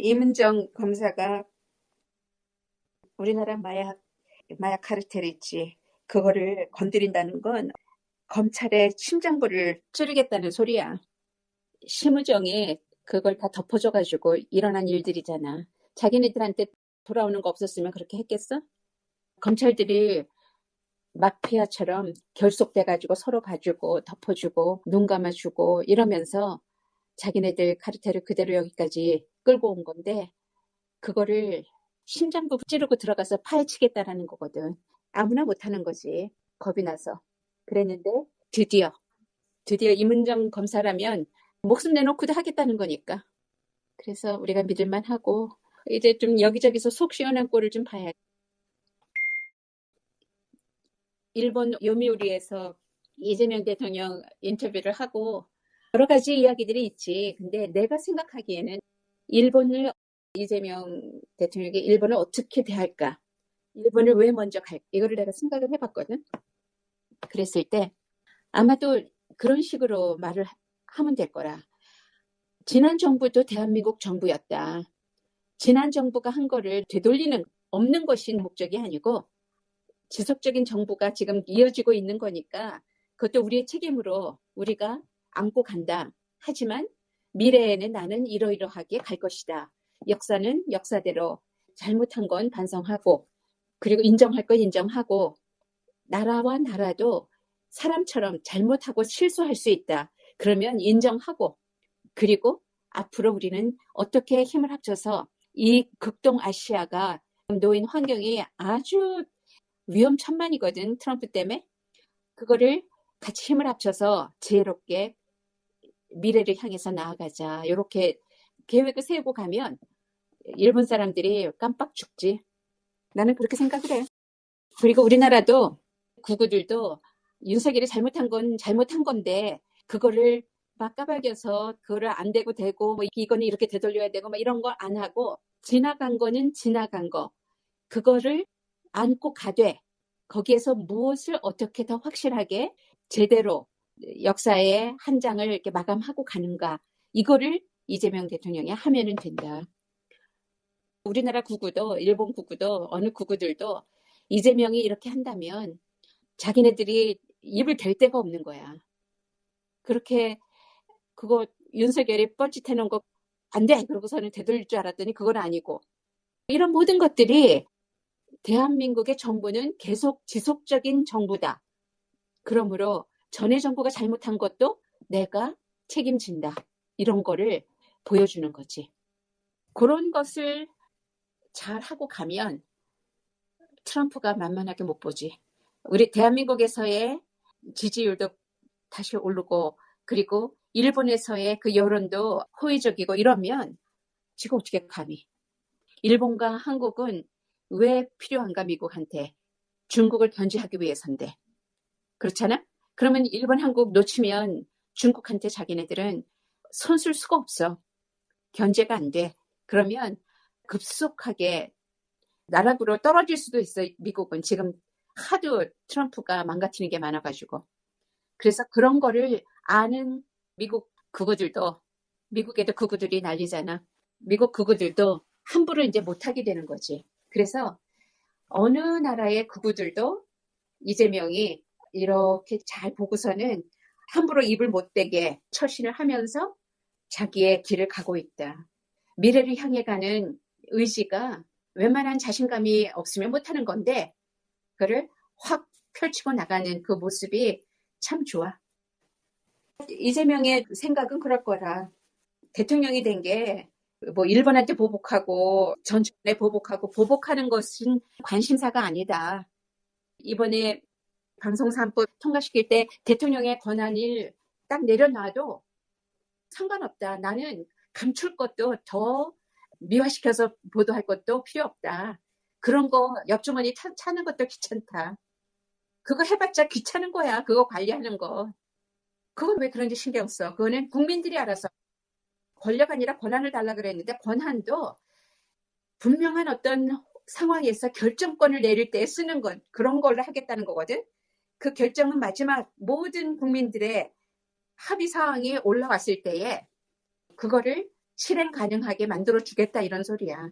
이문정 검사가 우리나라 마약 카르텔 있지. 그거를 건드린다는 건 검찰의 심장부를 찌르겠다는 소리야. 심우정이 그걸 다 덮어줘가지고 일어난 일들이잖아. 자기네들한테 돌아오는 거 없었으면 그렇게 했겠어? 검찰들이 마피아처럼 결속돼가지고 서로 봐주고 덮어주고 눈 감아주고 이러면서 자기네들 카르텔을 그대로 여기까지 끌고 온 건데 그거를 심장부 찌르고 들어가서 파헤치겠다라는 거거든. 아무나 못하는 거지. 겁이 나서. 그랬는데 드디어 이문정 검사라면 목숨 내놓고도 하겠다는 거니까. 그래서 우리가 믿을만 하고 이제 좀 여기저기서 속 시원한 꼴을 좀 봐야 돼. 일본 요미우리에서 이재명 대통령 인터뷰를 하고 여러 가지 이야기들이 있지. 근데 내가 생각하기에는 이재명 대통령이 일본을 어떻게 대할까? 일본을 왜 먼저 갈까? 이거를 내가 생각을 해봤거든. 그랬을 때 아마도 그런 식으로 말을 하면 될 거라. 지난 정부도 대한민국 정부였다. 지난 정부가 한 거를 되돌리는 없는 것이 목적이 아니고 지속적인 정부가 지금 이어지고 있는 거니까 그것도 우리의 책임으로 우리가 안고 간다. 하지만 미래에는 나는 이러이러하게 갈 것이다. 역사는 역사대로 잘못한 건 반성하고 그리고 인정할 건 인정하고 나라와 나라도 사람처럼 잘못하고 실수할 수 있다. 그러면 인정하고 그리고 앞으로 우리는 어떻게 힘을 합쳐서 이 극동아시아가 놓인 환경이 아주 위험천만이거든. 트럼프 때문에. 그거를 같이 힘을 합쳐서 지혜롭게 미래를 향해서 나아가자. 이렇게 계획을 세우고 가면 일본 사람들이 깜빡 죽지. 나는 그렇게 생각을 해. 그리고 우리나라도 구구들도 윤석열이 잘못한 건 잘못한 건데 그거를 막 까발려서 그거를 안 되고 되고 뭐 이거는 이렇게 되돌려야 되고 막 이런 거 안 하고 지나간 거는 지나간 거 그거를 안고 가되 거기에서 무엇을 어떻게 더 확실하게 제대로 역사의 한 장을 이렇게 마감하고 가는가 이거를 이재명 대통령이 하면은 된다. 우리나라 구구도 일본 구구도 어느 구구들도 이재명이 이렇게 한다면 자기네들이 입을 댈 데가 없는 거야. 그렇게 그거 윤석열이 뻘짓해놓은 거 안 돼. 그러고서는 되돌릴 줄 알았더니 그건 아니고 이런 모든 것들이 대한민국의 정부는 계속 지속적인 정부다. 그러므로 전에 정부가 잘못한 것도 내가 책임진다. 이런 거를 보여주는 거지. 그런 것을 잘 하고 가면 트럼프가 만만하게 못 보지. 우리 대한민국에서의 지지율도 다시 오르고 그리고 일본에서의 그 여론도 호의적이고 이러면 지금 어떻게 감히. 일본과 한국은 왜 필요한가 미국한테. 중국을 견제하기 위해서인데. 그렇잖아? 그러면 일본, 한국 놓치면 중국한테 자기네들은 손쓸 수가 없어. 견제가 안 돼. 그러면 급속하게 나락으로 떨어질 수도 있어. 미국은 지금 하도 트럼프가 망가뜨리는 게 많아가지고. 그래서 그런 거를 아는 미국 그거들도 미국에도 그거들이 난리잖아. 미국 그거들도 함부로 이제 못하게 되는 거지. 그래서 어느 나라의 그거들도 이재명이 이렇게 잘 보고서는 함부로 입을 못 대게 처신을 하면서 자기의 길을 가고 있다. 미래를 향해 가는 의지가 웬만한 자신감이 없으면 못하는 건데 그를 확 펼치고 나가는 그 모습이 참 좋아. 이재명의 생각은 그럴 거라. 대통령이 된 게 뭐 일본한테 보복하고 전주에 보복하는 것은 관심사가 아니다. 이번에 방송사법 통과시킬 때 대통령의 권한을 딱 내려놔도 상관없다. 나는 감출 것도 더 미화시켜서 보도할 것도 필요 없다. 그런 거 옆주머니 차는 것도 귀찮다. 그거 해봤자 귀찮은 거야. 그거 관리하는 거. 그건 왜 그런지 신경 써. 그거는 국민들이 알아서 권력 아니라 권한을 달라 그랬는데 권한도 분명한 어떤 상황에서 결정권을 내릴 때 쓰는 건 그런 걸로 하겠다는 거거든. 그 결정은 마지막 모든 국민들의 합의 사항이 올라왔을 때에 그거를 실행 가능하게 만들어주겠다 이런 소리야.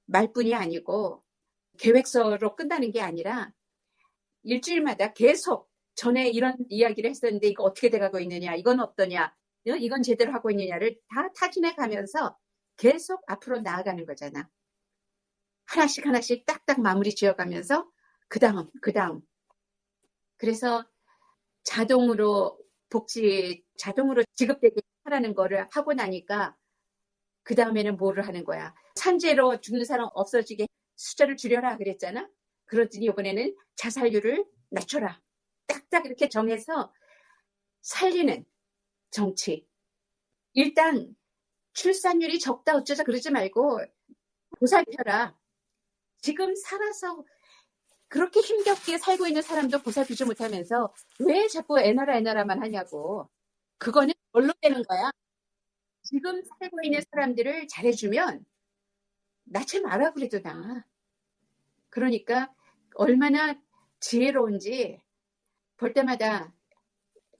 말뿐이 아니고 계획서로 끝나는 게 아니라 일주일마다 계속 전에 이런 이야기를 했었는데 이거 어떻게 돼가고 있느냐, 이건 어떠냐, 이건 제대로 하고 있느냐를 다 타진해 가면서 계속 앞으로 나아가는 거잖아. 하나씩 하나씩 딱딱 마무리 지어가면서 그 다음. 그래서 자동으로 자동으로 지급되게 하라는 거를 하고 나니까 그 다음에는 뭐를 하는 거야. 산재로 죽는 사람 없어지게 숫자를 줄여라 그랬잖아. 그러더니 이번에는 자살률을 낮춰라. 딱딱 이렇게 정해서 살리는 정치. 일단 출산율이 적다 어쩌자 그러지 말고 보살펴라. 지금 살아서 그렇게 힘겹게 살고 있는 사람도 보살피지 못하면서 왜 자꾸 애나라만 하냐고. 그거는 뭘로 되는 거야. 지금 살고 있는 사람들을 잘해주면 낳지 마라 그래도 나. 그러니까 얼마나 지혜로운지 볼 때마다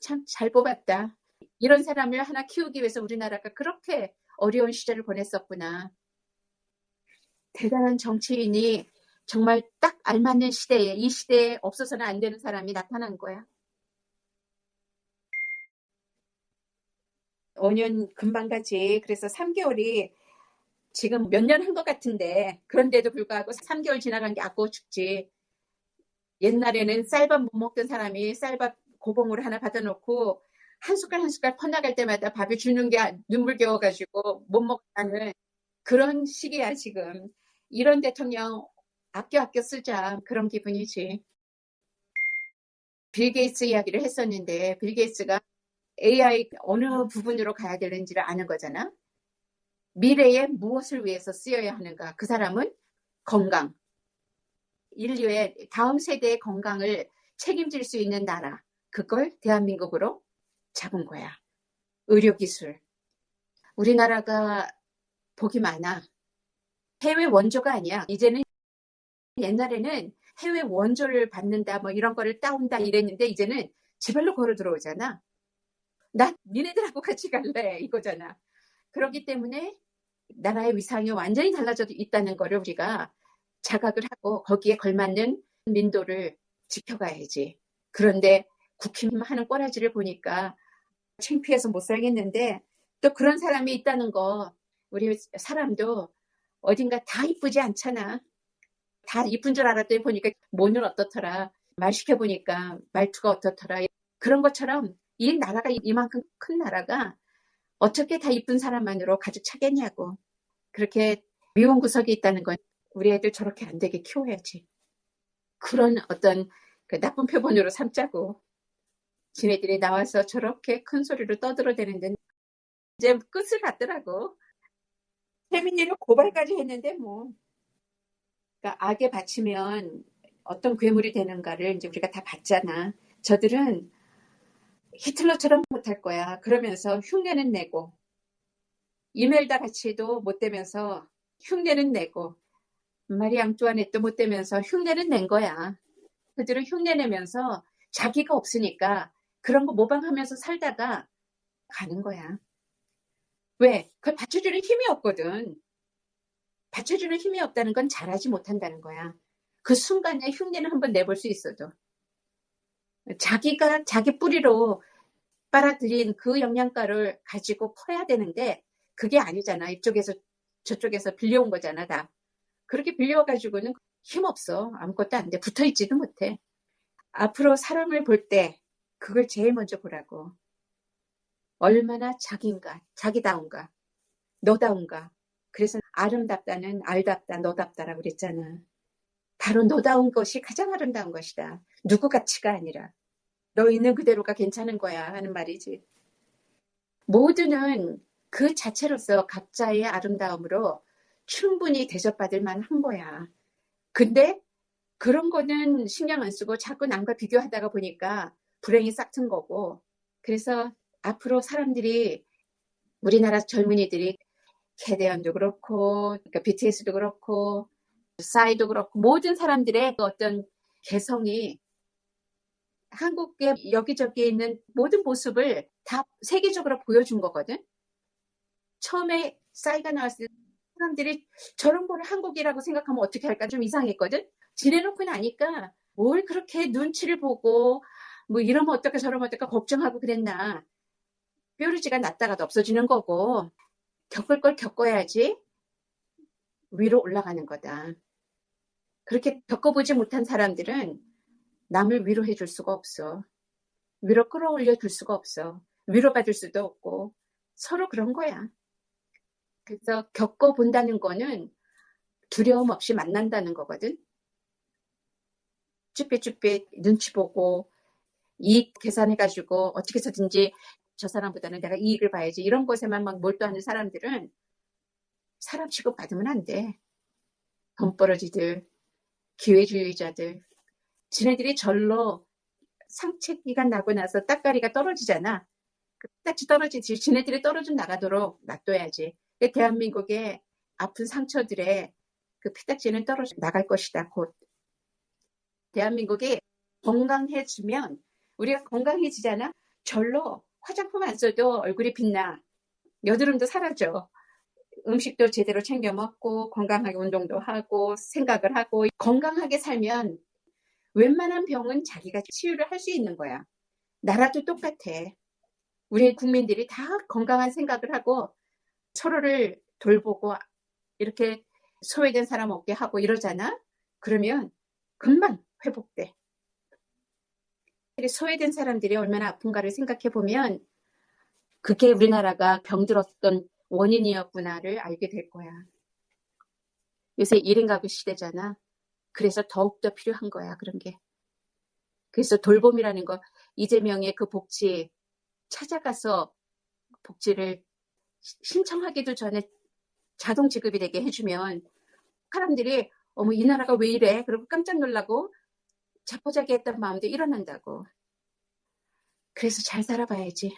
참 잘 뽑았다. 이런 사람을 하나 키우기 위해서 우리나라가 그렇게 어려운 시절을 보냈었구나. 대단한 정치인이 정말 딱 알맞는 시대에, 이 시대에 없어서는 안 되는 사람이 나타난 거야. 5년 금방 가지. 그래서 3개월이 지금 몇 년 한 것 같은데 그런데도 불구하고 3개월 지나간 게 아까워 죽지. 옛날에는 쌀밥 못 먹던 사람이 쌀밥 고봉으로 하나 받아놓고 한 숟갈 한 숟갈 퍼나갈 때마다 밥이 주는 게 눈물겨워가지고 못 먹다는 그런 시기야 지금. 이런 대통령 아껴 쓰자 그런 기분이지. 빌 게이츠 이야기를 했었는데 빌 게이츠가 AI 어느 부분으로 가야 되는지를 아는 거잖아. 미래에 무엇을 위해서 쓰여야 하는가. 그 사람은 건강. 인류의 다음 세대의 건강을 책임질 수 있는 나라. 그걸 대한민국으로 잡은 거야. 의료기술. 우리나라가 복이 많아. 해외 원조가 아니야. 이제는 옛날에는 해외 원조를 받는다 뭐 이런 거를 따온다 이랬는데 이제는 지발로 걸어 들어오잖아. 나 니네들하고 같이 갈래 이거잖아. 그렇기 때문에 나라의 위상이 완전히 달라져 있다는 거를 우리가 자각을 하고 거기에 걸맞는 민도를 지켜가야지. 그런데 국힘 하는 꼬라지를 보니까 창피해서 못 살겠는데 또 그런 사람이 있다는 거 우리 사람도 어딘가 다 이쁘지 않잖아. 다 이쁜 줄 알았더니 보니까 몸은 어떻더라. 말 시켜보니까 말투가 어떻더라. 그런 것처럼 이 나라가 이만큼 큰 나라가 어떻게 다 이쁜 사람만으로 가득 차겠냐고. 그렇게 미운 구석이 있다는 건 우리 애들 저렇게 안 되게 키워야지. 그런 어떤 그 나쁜 표본으로 삼자고. 지네들이 나와서 저렇게 큰 소리로 떠들어대는데 이제 끝을 봤더라고. 태민이를 고발까지 했는데 뭐. 그러니까 악에 바치면 어떤 괴물이 되는가를 이제 우리가 다 봤잖아. 저들은 히틀러처럼 못할 거야. 그러면서 흉내는 내고 이멜다 같이도 못 되면서 흉내는 내고 마리 앙뚜아네트 못 되면서 흉내는 낸 거야. 그들은 흉내내면서 자기가 없으니까 그런 거 모방하면서 살다가 가는 거야. 왜? 그걸 받쳐주는 힘이 없거든. 받쳐주는 힘이 없다는 건 잘하지 못한다는 거야. 그 순간에 흉내는 한번 내볼 수 있어도 자기가 자기 뿌리로 빨아들인 그 영양가를 가지고 커야 되는데 그게 아니잖아. 이쪽에서 저쪽에서 빌려온 거잖아 다. 그렇게 빌려가지고는 힘없어. 아무것도 안 돼. 붙어있지도 못해. 앞으로 사람을 볼 때 그걸 제일 먼저 보라고. 얼마나 자기인가, 자기다운가, 너다운가. 그래서 아름답다는 알답다, 너답다라고 그랬잖아. 바로 너다운 것이 가장 아름다운 것이다. 누구 가치가 아니라. 너 있는 그대로가 괜찮은 거야 하는 말이지. 모두는 그 자체로서 각자의 아름다움으로 충분히 대접받을 만한 거야. 근데 그런 거는 신경 안 쓰고 자꾸 남과 비교하다가 보니까 불행이 싹튼 거고. 그래서 앞으로 사람들이 우리나라 젊은이들이 캐대언도 그렇고 그러니까 BTS도 그렇고 싸이도 그렇고 모든 사람들의 어떤 개성이 한국의 여기저기에 있는 모든 모습을 다 세계적으로 보여준 거거든. 처음에 싸이가 나왔을 때 사람들이 저런 거를 한국이라고 생각하면 어떻게 할까 좀 이상했거든. 지내놓고 나니까 뭘 그렇게 눈치를 보고 뭐 이러면 어떨까 저러면 어떨까 걱정하고 그랬나. 뾰루지가 났다가도 없어지는 거고 겪을 걸 겪어야지 위로 올라가는 거다. 그렇게 겪어보지 못한 사람들은 남을 위로해 줄 수가 없어. 위로 끌어올려 줄 수가 없어. 위로받을 수도 없고 서로 그런 거야. 그래서 겪어본다는 거는 두려움 없이 만난다는 거거든. 쭈뼛쭈뼛 눈치 보고 이익 계산해가지고 어떻게 해서든지 저 사람보다는 내가 이익을 봐야지 이런 것에만 막 몰두하는 사람들은 사람 취급받으면 안 돼. 돈벌어지들, 기회주의자들. 지네들이 절로 상책기가 나고 나서 따까리가 떨어지잖아. 그 딱지 떨어지지. 지네들이 떨어져 나가도록 놔둬야지. 대한민국의 아픈 상처들에 그 피딱지는 떨어져 나갈 것이다. 곧. 대한민국이 건강해지면 우리가 건강해지잖아. 절로 화장품 안 써도 얼굴이 빛나. 여드름도 사라져. 음식도 제대로 챙겨 먹고 건강하게 운동도 하고 생각을 하고 건강하게 살면 웬만한 병은 자기가 치유를 할 수 있는 거야. 나라도 똑같아. 우리 국민들이 다 건강한 생각을 하고 서로를 돌보고 이렇게 소외된 사람 없게 하고 이러잖아. 그러면 금방 회복돼. 소외된 사람들이 얼마나 아픈가를 생각해 보면 그게 우리나라가 병들었던 원인이었구나를 알게 될 거야. 요새 1인 가구 시대잖아. 그래서 더욱더 필요한 거야, 그런 게. 그래서 돌봄이라는 거, 이재명의 그 복지 찾아가서 복지를 신청하기도 전에 자동 지급이 되게 해주면 사람들이 어머 이 나라가 왜 이래? 그리고 깜짝 놀라고 자포자기했던 마음도 일어난다고. 그래서 잘 살아봐야지.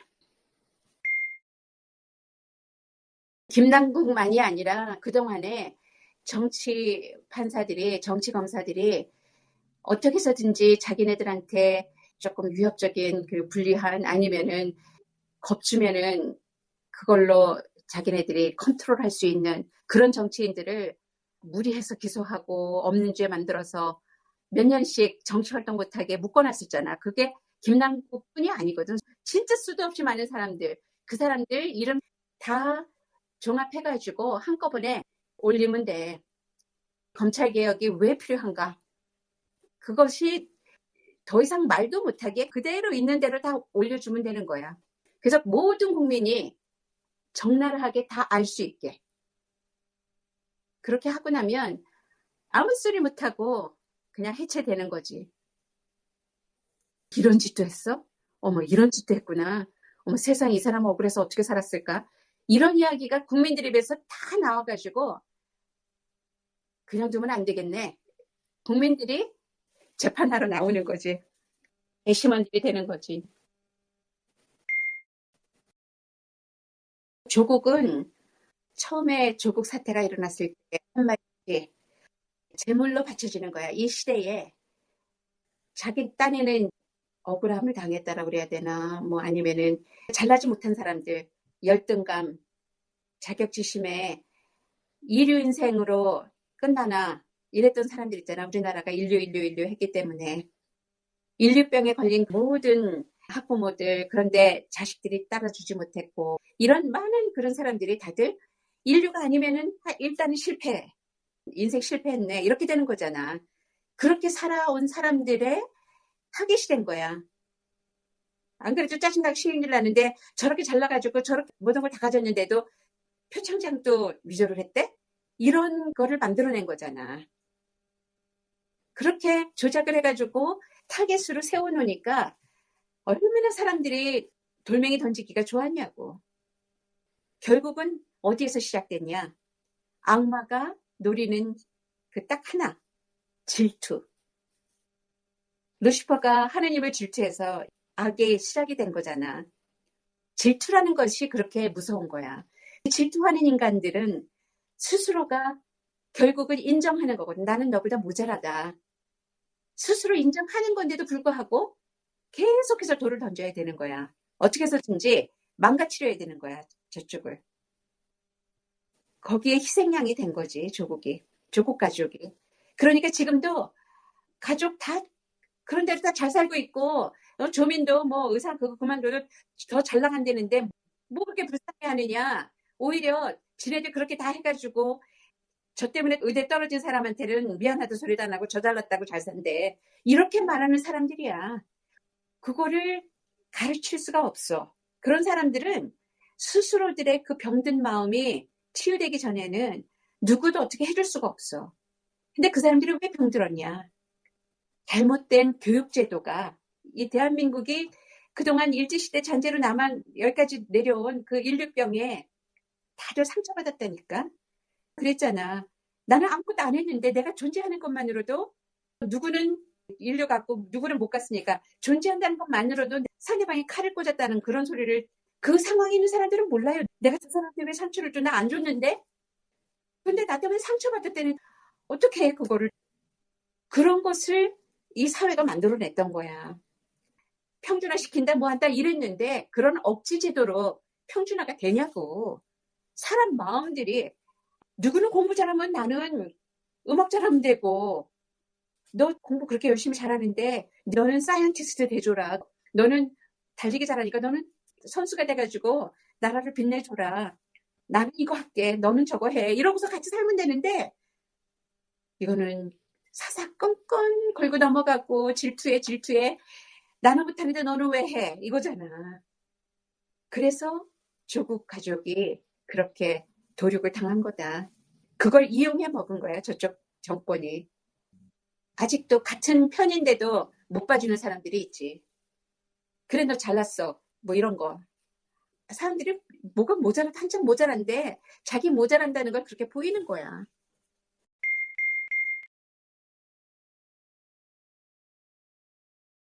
김남국만이 아니라 그동안에 정치 판사들이, 정치 검사들이 어떻게 해서든지 자기네들한테 조금 위협적인 그 불리한 아니면은 겁주면은 그걸로 자기네들이 컨트롤할 수 있는 그런 정치인들을 무리해서 기소하고 없는 죄 만들어서 몇 년씩 정치활동 못하게 묶어놨었잖아. 그게 김남국뿐이 아니거든. 진짜 수도 없이 많은 사람들, 그 사람들 이름 다 종합해가지고 한꺼번에 올리면 돼. 검찰개혁이 왜 필요한가? 그것이 더 이상 말도 못하게 그대로 있는 대로 다 올려주면 되는 거야. 그래서 모든 국민이 적나라하게 다 알 수 있게. 그렇게 하고 나면 아무 소리 못하고 그냥 해체되는 거지. 이런 짓도 했어? 어머 이런 짓도 했구나. 어머 세상에 이 사람 억울해서 어떻게 살았을까? 이런 이야기가 국민들 입에서 다 나와가지고 그냥 두면 안 되겠네. 국민들이 재판하러 나오는 거지. 배심원들이 되는 거지. 조국은 처음에 조국 사태가 일어났을 때 한마디 제물로 바쳐지는 거야. 이 시대에 자기 딴에는 억울함을 당했다라고 그래야 되나 뭐 아니면은 잘나지 못한 사람들 열등감 자격지심에 인류 인생으로 끝나나 이랬던 사람들 있잖아. 우리나라가 인류 했기 때문에 인류병에 걸린 모든 학부모들 그런데 자식들이 따라주지 못했고 이런 많은 그런 사람들이 다들 인류가 아니면은 일단은 실패 인생 실패했네 이렇게 되는 거잖아. 그렇게 살아온 사람들의 타깃이 된 거야. 안 그래도 짜증나고 시인일 나는데 저렇게 잘나가지고 저렇게 모든 걸 다 가졌는데도 표창장도 위조를 했대? 이런 거를 만들어낸 거잖아. 그렇게 조작을 해가지고 타겟으로 세워놓으니까 얼마나 사람들이 돌멩이 던지기가 좋았냐고. 결국은 어디에서 시작됐냐? 악마가 노리는 그 딱 하나, 질투. 루시퍼가 하느님을 질투해서 악의 시작이 된 거잖아. 질투라는 것이 그렇게 무서운 거야. 질투하는 인간들은 스스로가 결국은 인정하는 거거든. 나는 너보다 모자라다. 스스로 인정하는 건데도 불구하고 계속해서 돌을 던져야 되는 거야. 어떻게 해서든지 망가뜨려야 되는 거야. 저쪽을. 거기에 희생양이 된 거지, 조국 가족이. 그러니까 지금도 가족 다 그런 데로 다 잘 살고 있고, 조민도 뭐 의사 그거 그만둬도 더 잘 나간다는데 뭐 그렇게 불쌍해 하느냐. 오히려 지네들 그렇게 다 해가지고 저 때문에 의대 떨어진 사람한테는 미안하다 소리도 안 하고 저 잘났다고 잘 산대. 이렇게 말하는 사람들이야. 그거를 가르칠 수가 없어. 그런 사람들은 스스로들의 그 병든 마음이 치유되기 전에는 누구도 어떻게 해줄 수가 없어. 근데 그 사람들이 왜 병들었냐? 잘못된 교육제도가 이 대한민국이 그동안 일제시대 잔재로 남한 여기까지 내려온 그 인류병에 다들 상처받았다니까. 그랬잖아. 나는 아무것도 안 했는데 내가 존재하는 것만으로도 누구는 인류 같고 누구는 못 갔으니까 존재한다는 것만으로도 상대방이 칼을 꽂았다는 그런 소리를 그 상황에 있는 사람들은 몰라요. 내가 저 사람한테 왜 상처를 주나 안 줬는데? 근데 나 때문에 상처받을 때는 어떻게 해 그거를. 그런 것을 이 사회가 만들어냈던 거야. 평준화 시킨다 뭐 한다 이랬는데 그런 억지 제도로 평준화가 되냐고. 사람 마음들이 누구는 공부 잘하면 나는 음악 잘하면 되고 너 공부 그렇게 열심히 잘하는데 너는 사이언티스트 돼줘라. 너는 달리기 잘하니까 너는 선수가 돼가지고 나라를 빛내줘라. 나는 이거 할게. 너는 저거 해. 이러고서 같이 살면 되는데 이거는 사사건건 걸고 넘어가고 질투에 나는 못하는데 너는 왜 해? 이거잖아. 그래서 조국 가족이 그렇게 도륙을 당한 거다. 그걸 이용해 먹은 거야, 저쪽 정권이. 아직도 같은 편인데도 못 봐주는 사람들이 있지. 그래, 너 잘났어. 뭐 이런 거. 사람들이 뭐가 모자라, 한참 모자란데 자기 모자란다는 걸 그렇게 보이는 거야.